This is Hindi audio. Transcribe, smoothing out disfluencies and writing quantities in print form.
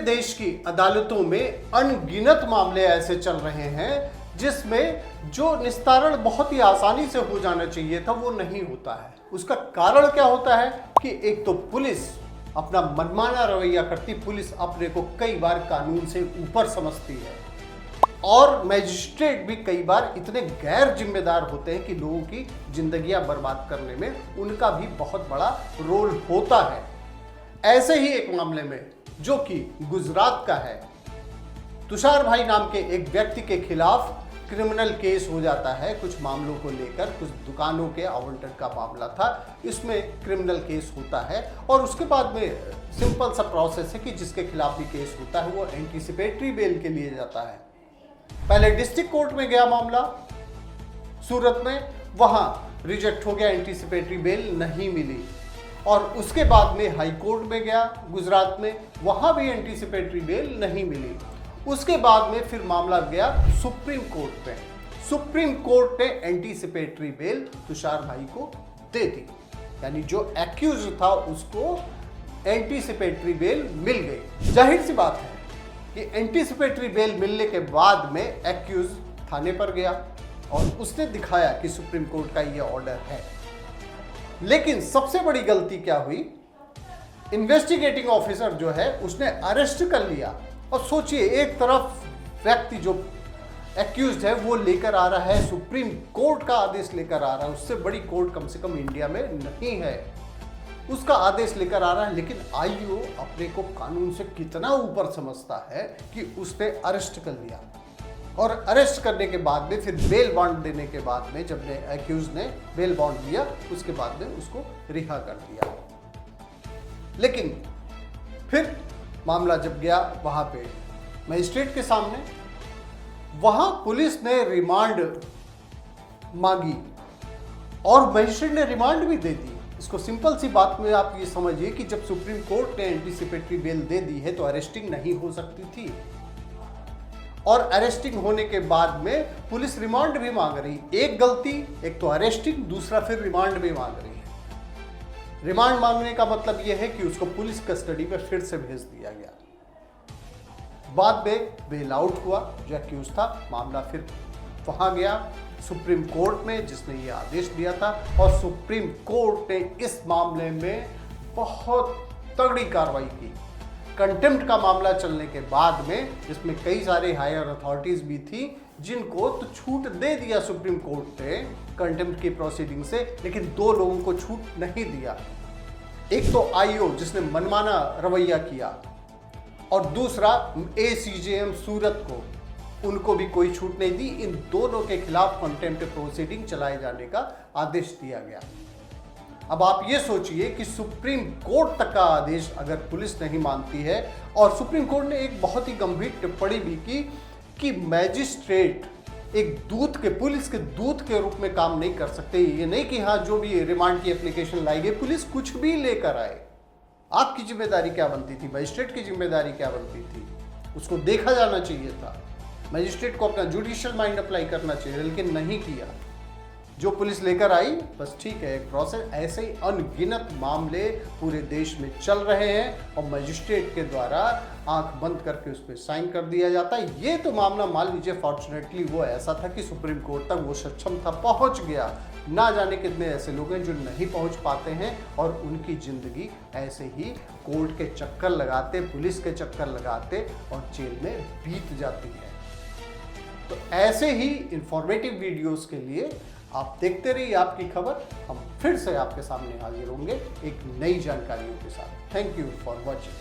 देश की अदालतों में अनगिनत मामले ऐसे चल रहे हैं जिसमें जो निस्तारण बहुत ही आसानी से हो जाना चाहिए था वो नहीं होता है। उसका कारण क्या होता है कि एक तो पुलिस अपना मनमाना रवैया करती, पुलिस अपने को कई बार कानून से ऊपर समझती है और मैजिस्ट्रेट भी कई बार इतने गैर जिम्मेदार होते हैं कि लोगों की जिंदगियां बर्बाद करने में उनका भी बहुत बड़ा रोल होता है। ऐसे ही एक मामले में जो कि गुजरात का है, तुषार भाई नाम के एक व्यक्ति के खिलाफ क्रिमिनल केस हो जाता है कुछ मामलों को लेकर। कुछ दुकानों के आवंटन का मामला था, इसमें क्रिमिनल केस होता है और उसके बाद में सिंपल सा प्रोसेस है कि जिसके खिलाफ भी केस होता है वो एंटीसिपेटरी बेल के लिए जाता है। पहले डिस्ट्रिक्ट कोर्ट में गया मामला सूरत में, वहां रिजेक्ट हो गया, एंटीसिपेटरी बेल नहीं मिली। और उसके बाद में हाई कोर्ट में गया गुजरात में, वहां भी एंटीसिपेटरी बेल नहीं मिली। उसके बाद में फिर मामला गया सुप्रीम कोर्ट में। सुप्रीम कोर्ट ने एंटीसिपेटरी बेल तुषार भाई को दे दी, यानी जो एक्यूज था उसको एंटीसिपेटरी बेल मिल गई। जाहिर सी बात है कि एंटीसिपेटरी बेल मिलने के बाद में एक्यूज थाने पर गया और उसने दिखाया कि सुप्रीम कोर्ट का यह ऑर्डर है। लेकिन सबसे बड़ी गलती क्या हुई, इन्वेस्टिगेटिंग ऑफिसर जो है उसने अरेस्ट कर लिया। और सोचिए, एक तरफ व्यक्ति जो एक्यूज्ड है वो लेकर आ रहा है, सुप्रीम कोर्ट का आदेश लेकर आ रहा है, उससे बड़ी कोर्ट कम से कम इंडिया में नहीं है, उसका आदेश लेकर आ रहा है। लेकिन आईओ अपने को कानून से कितना ऊपर समझता है कि उसने अरेस्ट कर लिया और अरेस्ट करने के बाद में फिर बेल बॉन्ड देने के बाद में जब एक्यूज ने बेल बॉन्ड दिया उसके बाद में उसको रिहा कर दिया। लेकिन फिर मामला जब गया वहां पे मजिस्ट्रेट के सामने, वहां पुलिस ने रिमांड मांगी और मजिस्ट्रेट ने रिमांड भी दे दी। इसको सिंपल सी बात में आप ये समझिए कि जब सुप्रीम कोर्ट ने एंटीसिपेटरी बेल दे दी है तो अरेस्टिंग नहीं हो सकती थी और अरेस्टिंग होने के बाद में पुलिस रिमांड भी मांग रही। एक गलती, एक तो अरेस्टिंग, दूसरा फिर रिमांड भी मांग रही है। रिमांड मांगने का मतलब यह है कि उसको पुलिस कस्टडी में फिर से भेज दिया गया। बाद में बेल आउट हुआ जो एक्यूज था, मामला फिर वहां गया सुप्रीम कोर्ट में जिसने ये आदेश दिया था और सुप्रीम कोर्ट ने इस मामले में बहुत तगड़ी कार्रवाई की। कंटेम्प्ट का मामला चलने के बाद में जिसमें कई सारे हायर अथॉरिटीज भी थी जिनको तो छूट दे दिया सुप्रीम कोर्ट ने कंटेम्प्ट की प्रोसीडिंग से, लेकिन दो लोगों को छूट नहीं दिया। एक तो आईओ जिसने मनमाना रवैया किया और दूसरा एसीजेएम सूरत को, उनको भी कोई छूट नहीं दी। इन दोनों के खिलाफ कंटेम्प्ट प्रोसीडिंग चलाए जाने का आदेश दिया गया। अब आप ये सोचिए कि सुप्रीम कोर्ट तक का आदेश अगर पुलिस नहीं मानती है, और सुप्रीम कोर्ट ने एक बहुत ही गंभीर टिप्पणी भी की कि मैजिस्ट्रेट एक दूत के, पुलिस के दूत के रूप में काम नहीं कर सकते। ये नहीं कि हाँ जो भी रिमांड की एप्लीकेशन लाई गई पुलिस कुछ भी लेकर आए। आपकी जिम्मेदारी क्या बनती थी, मजिस्ट्रेट की जिम्मेदारी क्या बनती थी, उसको देखा जाना चाहिए था। मजिस्ट्रेट को अपना जुडिशियल माइंड अप्लाई करना चाहिए, लेकिन नहीं किया। जो पुलिस लेकर आई बस ठीक है, एक प्रोसेस। ऐसे ही अनगिनत मामले पूरे देश में चल रहे हैं और मजिस्ट्रेट के द्वारा आंख बंद करके उस पर साइन कर दिया जाता है। ये तो मामला मान लीजिए फॉर्चुनेटली वो ऐसा था कि सुप्रीम कोर्ट तक वो सक्षम था, पहुंच गया। ना जाने कितने ऐसे लोग हैं जो नहीं पहुंच पाते हैं और उनकी जिंदगी ऐसे ही कोर्ट के चक्कर लगाते, पुलिस के चक्कर लगाते और जेल में बीत जाती है। तो ऐसे ही इंफॉर्मेटिव वीडियोस के लिए आप देखते रहिए आपकी खबर। हम फिर से आपके सामने हाजिर होंगे एक नई जानकारियों के साथ। Thank you for watching.